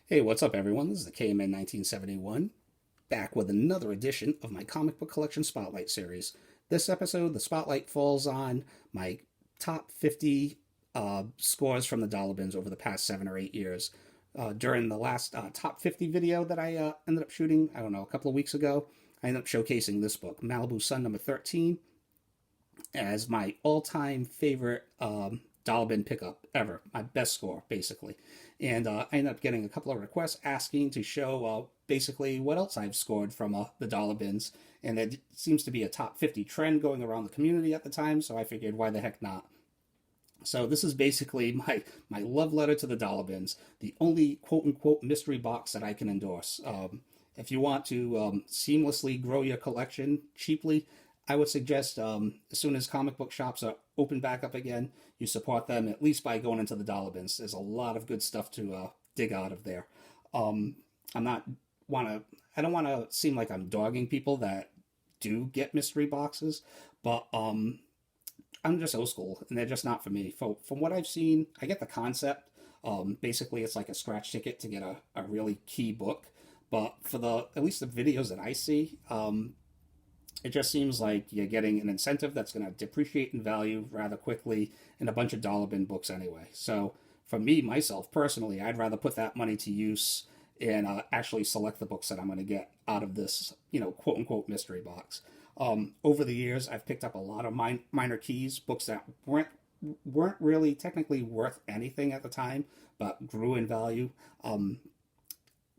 Hey, what's up, everyone? This is the KMN 1971, back with another edition of my comic book collection spotlight series. This episode, the spotlight falls on my top 50 scores from the dollar bins over the past 7 or 8 years. During the last top 50 video that I ended up shooting, I don't know, a couple of weeks ago, I ended up showcasing this book, Malibu Sun number 13, as my all-time favorite dollar bin pickup ever, my best score basically. And I ended up getting a couple of requests asking to show basically what else I've scored from the dollar bins, and it seems to be a top 50 trend going around the community at the time. So I figured, why the heck not? So this is basically my love letter to the dollar bins, the only quote unquote mystery box that I can endorse. If you want to seamlessly grow your collection cheaply, I would suggest as soon as comic book shops are open back up again, you support them at least by going into the dollar bins. There's a lot of good stuff to dig out of there. Um, I'm not want to. I don't want to seem like I'm dogging people that do get mystery boxes, but I'm just old school, and they're just not for me. From what I've seen, I get the concept. Basically, it's like a scratch ticket to get a really key book. But for the at least the videos that I see, it just seems like you're getting an incentive that's going to depreciate in value rather quickly in a bunch of dollar bin books anyway. So for me, myself personally, I'd rather put that money to use and actually select the books that I'm going to get out of this, quote unquote mystery box. Over the years, I've picked up a lot of minor keys, books that weren't really technically worth anything at the time, but grew in value.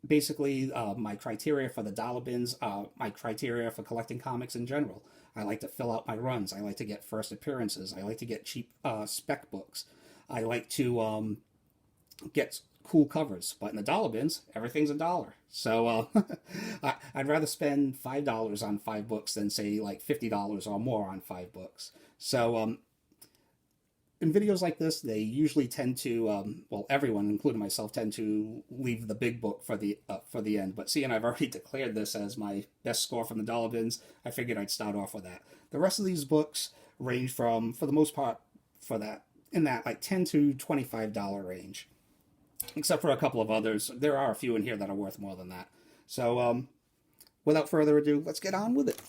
Basically, my criteria for the dollar bins, my criteria for collecting comics in general. I like to fill out my runs. I like to get first appearances. I like to get cheap spec books. I like to get cool covers. But in the dollar bins, everything's a dollar. So I'd rather spend $5 on 5 books than say like $50 or more on 5 books. So in videos like this, they usually tend to, well, everyone, including myself, tend to leave the big book for the end. But seeing I've already declared this as my best score from the dollar bins, I figured I'd start off with that. The rest of these books range from, for the most part, for that in that like $10 to $25 range, except for a couple of others. There are a few in here that are worth more than that. So, without further ado, let's get on with it.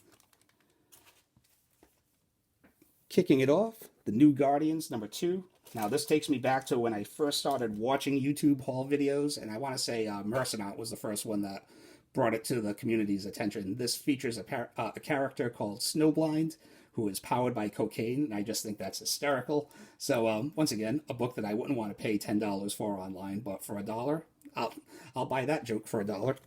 Kicking it off, The New Guardians number 2. Now, this takes me back to when I first started watching YouTube haul videos, and I want to say Mercenaut was the first one that brought it to the community's attention. This features a character called Snowblind, who is powered by cocaine, and I just think that's hysterical. So, once again, a book that I wouldn't want to pay $10 for online, but for $1, I'll buy that joke for $1.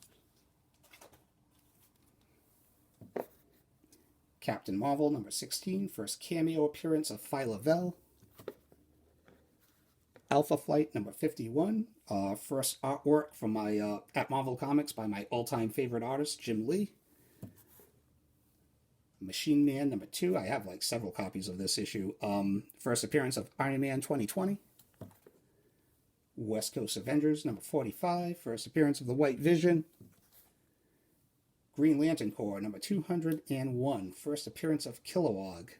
Captain Marvel number 16, first cameo appearance of Phyla Vell. Alpha Flight number 51, first artwork from my at Marvel Comics by my all-time favorite artist, Jim Lee. Machine Man number 2, I have like several copies of this issue. First appearance of Iron Man 2020. West Coast Avengers number 45, first appearance of the White Vision. Green Lantern Corps number 201, first appearance of Kilowog.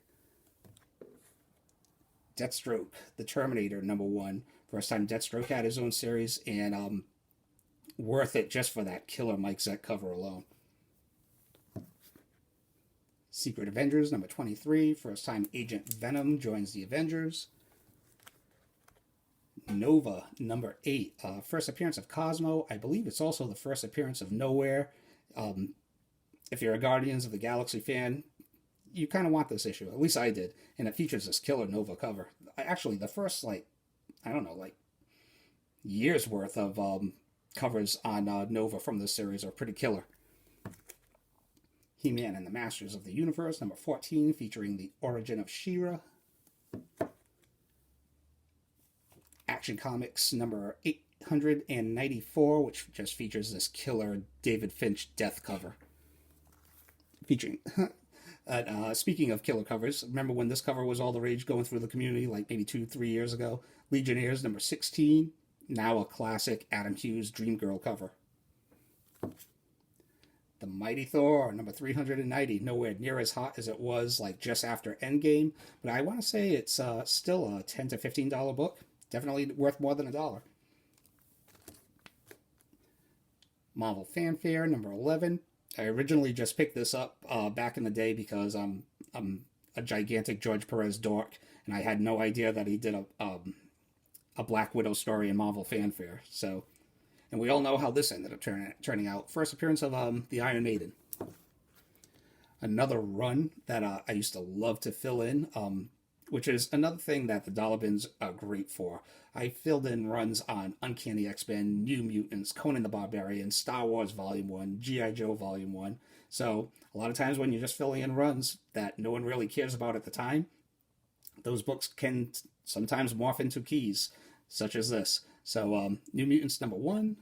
Deathstroke, the Terminator number 1, first time Deathstroke had his own series, and worth it just for that killer Mike Zeck cover alone. Secret Avengers number 23, first time Agent Venom joins the Avengers. Nova number 8, first appearance of Cosmo. I believe it's also the first appearance of Nowhere. If you're a Guardians of the Galaxy fan, you kind of want this issue. At least I did. And it features this killer Nova cover. Actually, the first, years worth of covers on Nova from this series are pretty killer. He-Man and the Masters of the Universe, number 14, featuring the origin of She-Ra. Action Comics, number 894, which just features this killer David Finch death cover. Featuring speaking of killer covers, remember when this cover was all the rage going through the community like maybe 2-3 years ago? Legionnaires number 16, now a classic Adam Hughes Dream Girl cover. The Mighty Thor number 390, nowhere near as hot as it was like just after Endgame, but I want to say it's still a $10 to $15 book. Definitely worth more than $1. Marvel Fanfare number 11. I originally just picked this up back in the day because I'm a gigantic George Perez dork, and I had no idea that he did a Black Widow story in Marvel Fanfare. So, and we all know how this ended up turning out. First appearance of the Iron Maiden. Another run that I used to love to fill in, which is another thing that the dollar bins are great for. I filled in runs on Uncanny X-Men, New Mutants, Conan the Barbarian, Star Wars Volume 1, G.I. Joe Volume 1. So a lot of times when you're just filling in runs that no one really cares about at the time, those books can sometimes morph into keys, such as this. So New Mutants number 1,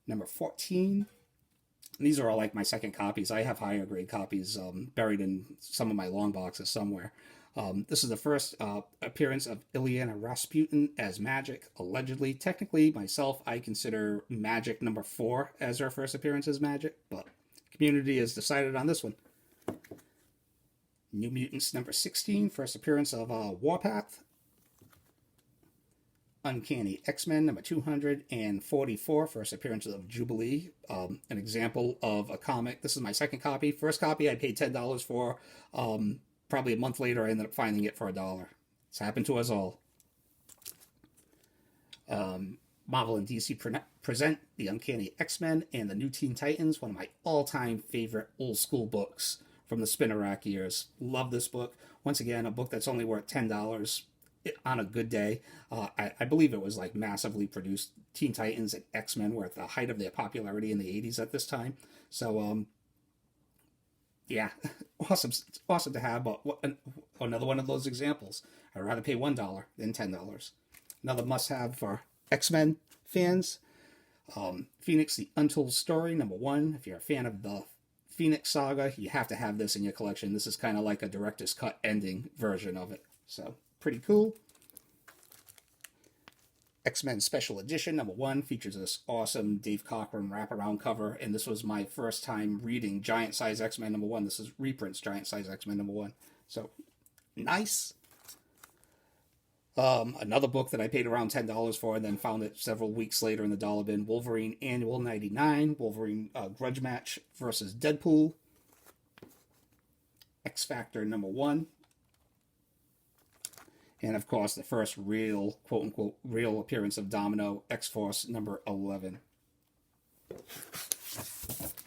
number 14. And these are all like my second copies. I have higher grade copies buried in some of my long boxes somewhere. This is the first appearance of Ilyana Rasputin as Magic, allegedly. Technically, myself, I consider Magic number 4 as her first appearance as Magic, but the community has decided on this one. New Mutants number 16, first appearance of Warpath. Uncanny X-Men number 244, first appearance of Jubilee. An example of a comic. This is my second copy. First copy I paid $10 for. Probably a month later I ended up finding it for $1. It's happened to us all. Marvel and DC present the Uncanny X-Men and the New Teen Titans, one of my all-time favorite old school books from the Spinner Rack years. Love this book. Once again, a book that's only worth $10 on a good day. I believe it was like massively produced. Teen Titans and X-Men were at the height of their popularity in the 80s at this time. So, yeah, awesome to have, but another one of those examples. I'd rather pay $1 than $10. Another must-have for X-Men fans. Phoenix, The Untold Story, number 1. If you're a fan of the Phoenix Saga, you have to have this in your collection. This is kind of like a director's cut ending version of it. So, pretty cool. X-Men Special Edition, number 1, features this awesome Dave Cockrum wraparound cover, and this was my first time reading Giant Size X-Men number 1. This is reprints Giant Size X-Men number 1. So, nice. Another book that I paid around $10 for and then found it several weeks later in the dollar bin, Wolverine Annual 99, Wolverine Grudge Match versus Deadpool. X-Factor number 1. And of course, the first real, quote-unquote, real appearance of Domino, X-Force number 11.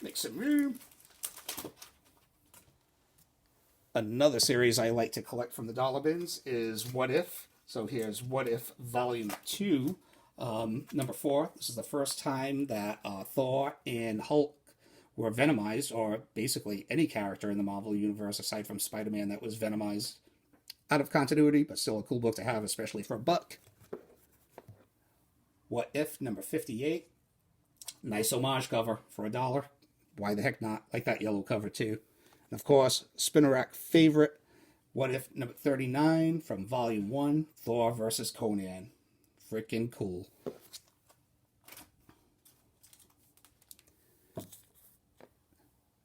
Make some room. Another series I like to collect from the dollar bins is What If. So here's What If Volume 2, number 4. This is the first time that Thor and Hulk were venomized, or basically any character in the Marvel Universe aside from Spider-Man that was venomized. Out of continuity, but still a cool book to have, especially for $1. What If, number 58. Nice homage cover for $1. Why the heck not? Like that yellow cover, too. And of course, Spinner Rack favorite, What If, number 39, from Volume 1, Thor versus Conan. Freaking cool.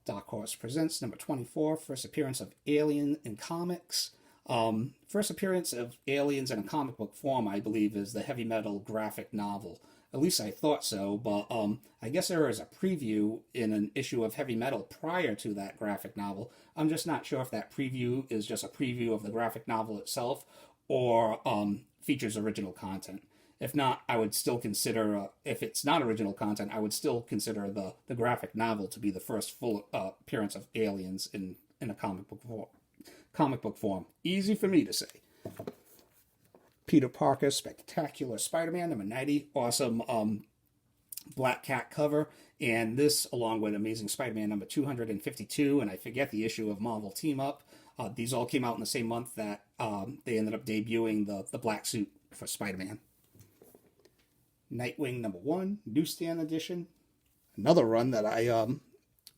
Dark Horse Presents, number 24, first appearance of Alien in comics. First appearance of aliens in a comic book form, I believe, is the Heavy Metal graphic novel. At least I thought so, but I guess there is a preview in an issue of Heavy Metal prior to that graphic novel. I'm just not sure if that preview is just a preview of the graphic novel itself or features original content. If not, I would still consider, if it's not original content, I would still consider the graphic novel to be the first full appearance of aliens in a comic book form. Easy for me to say. Peter Parker Spectacular Spider-Man, number 90. Awesome Black Cat cover. And this, along with Amazing Spider-Man number 252, and I forget the issue of Marvel Team Up. These all came out in the same month that they ended up debuting the black suit for Spider-Man. Nightwing number 1, newsstand edition. Another run that I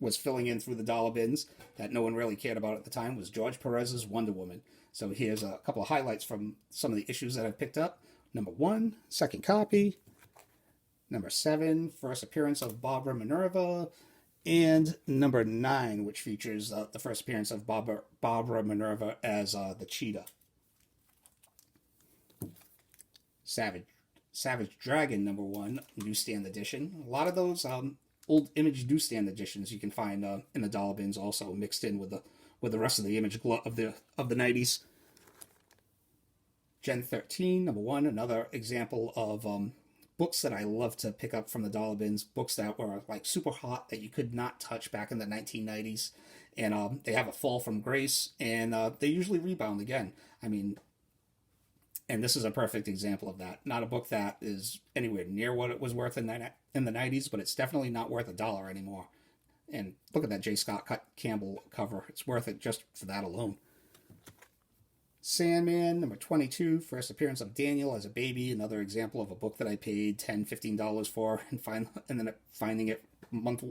was filling in through the dollar bins that no one really cared about at the time was George Perez's Wonder Woman. So here's a couple of highlights from some of the issues that I've picked up. Number 1, second copy. Number 7, first appearance of Barbara Minerva. And number 9, which features the first appearance of Barbara Minerva as the Cheetah. Savage Savage Dragon #1 newsstand edition. A lot of those old Image newsstand editions you can find in the dollar bins, also mixed in with the rest of the Image of the 90s. Gen 13 #1, another example of books that I love to pick up from the dollar bins, books that were like super hot that you could not touch back in the 1990s, and they have a fall from grace, and they usually rebound again. I mean, and this is a perfect example of that. Not a book that is anywhere near what it was worth in the 90s, but it's definitely not worth $1 anymore. And look at that J. Scott Campbell cover. It's worth it just for that alone. Sandman #22, first appearance of Daniel as a baby. Another example of a book that I paid $10, $15 for and ended up finding it a month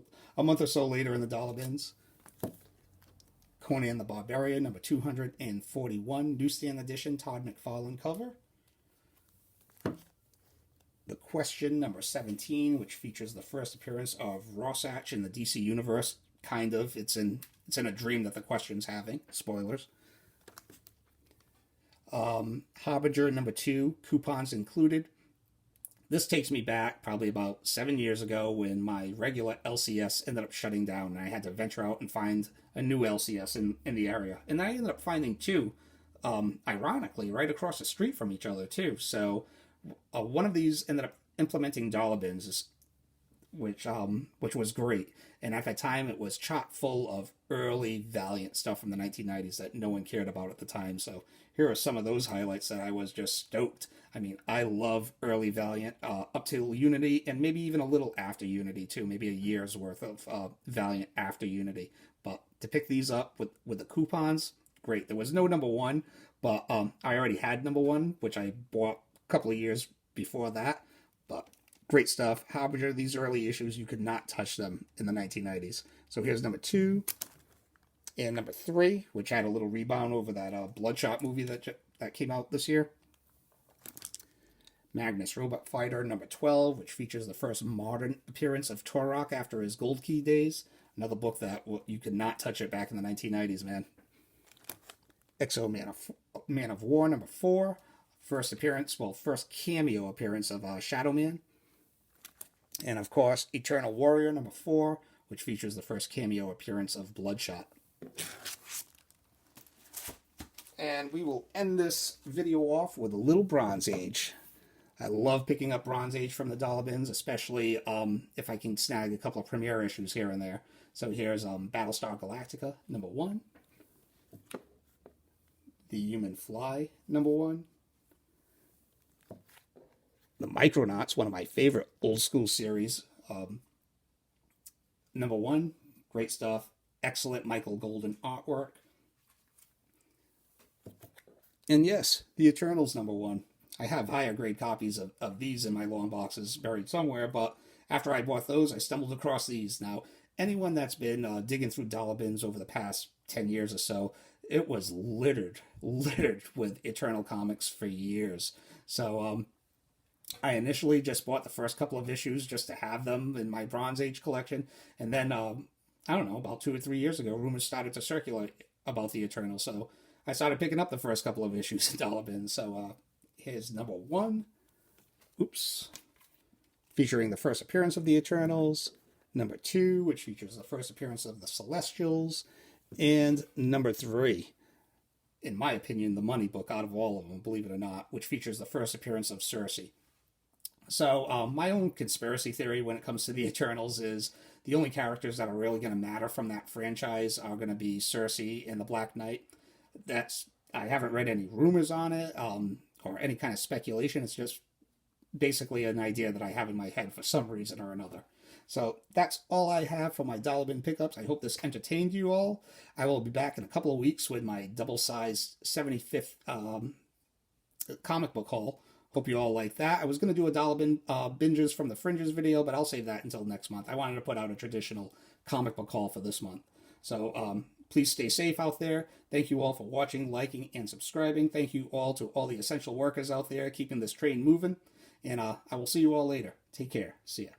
or so later in the dollar bins. Conan the Barbarian #241, newsstand edition, Todd McFarlane cover. The Question #17, which features the first appearance of Rorschach in the DC universe. Kind of. It's in a dream that the Question's having. Spoilers. Harbinger #2, coupons included. This takes me back probably about 7 years ago when my regular LCS ended up shutting down and I had to venture out and find a new LCS in the area. And I ended up finding two, ironically, right across the street from each other too. So one of these ended up implementing dollar bins, which was great. And at that time, it was chock full of early Valiant stuff from the 1990s that no one cared about at the time. So here are some of those highlights that I was just stoked. I mean, I love early Valiant up till Unity, and maybe even a little after Unity too. Maybe a year's worth of Valiant after Unity. But to pick these up with the coupons, great. There was no #1, but I already had #1, which I bought a couple of years before that. But great stuff. Harbinger, these early issues, you could not touch them in the 1990s. So here's #2 and #3, which had a little rebound over that Bloodshot movie that came out this year. Magnus Robot Fighter #12, which features the first modern appearance of Turok after his Gold Key days. Another book that you could not touch it back in the 1990s, man. XO Man of War #4, first cameo appearance of Shadow Man. And of course, Eternal Warrior #4, which features the first cameo appearance of Bloodshot. And we will end this video off with a little Bronze Age. I love picking up Bronze Age from the dollar bins, especially if I can snag a couple of premiere issues here and there. So here's Battlestar Galactica #1, The Human Fly #1, The Micronauts, one of my favorite old school series. #1, great stuff. Excellent Michael Golden artwork. And yes, The Eternals #1. I have higher grade copies of these in my long boxes buried somewhere, but after I bought those, I stumbled across these. Now, anyone that's been digging through dollar bins over the past 10 years or so, it was littered with Eternal comics for years. So, I initially just bought the first couple of issues just to have them in my Bronze Age collection, and then, I don't know, about 2 or 3 years ago, rumors started to circulate about the Eternal, so I started picking up the first couple of issues in dollar bins. So, here's #1, featuring the first appearance of the Eternals, #2, which features the first appearance of the Celestials, and #3, in my opinion, the money book out of all of them, believe it or not, which features the first appearance of Cersei. So my own conspiracy theory when it comes to the Eternals is the only characters that are really going to matter from that franchise are going to be Cersei and the Black Knight. I haven't read any rumors on it or any kind of speculation. It's just basically an idea that I have in my head for some reason or another. So that's all I have for my dollar bin pickups. I hope this entertained you all. I will be back in a couple of weeks with my double-sized 75th comic book haul. Hope you all like that. I was going to do a dollar bin binges from the Fringes video, but I'll save that until next month. I wanted to put out a traditional comic book haul for this month. So please stay safe out there. Thank you all for watching, liking, and subscribing. Thank you all to all the essential workers out there keeping this train moving. And I will see you all later. Take care. See ya.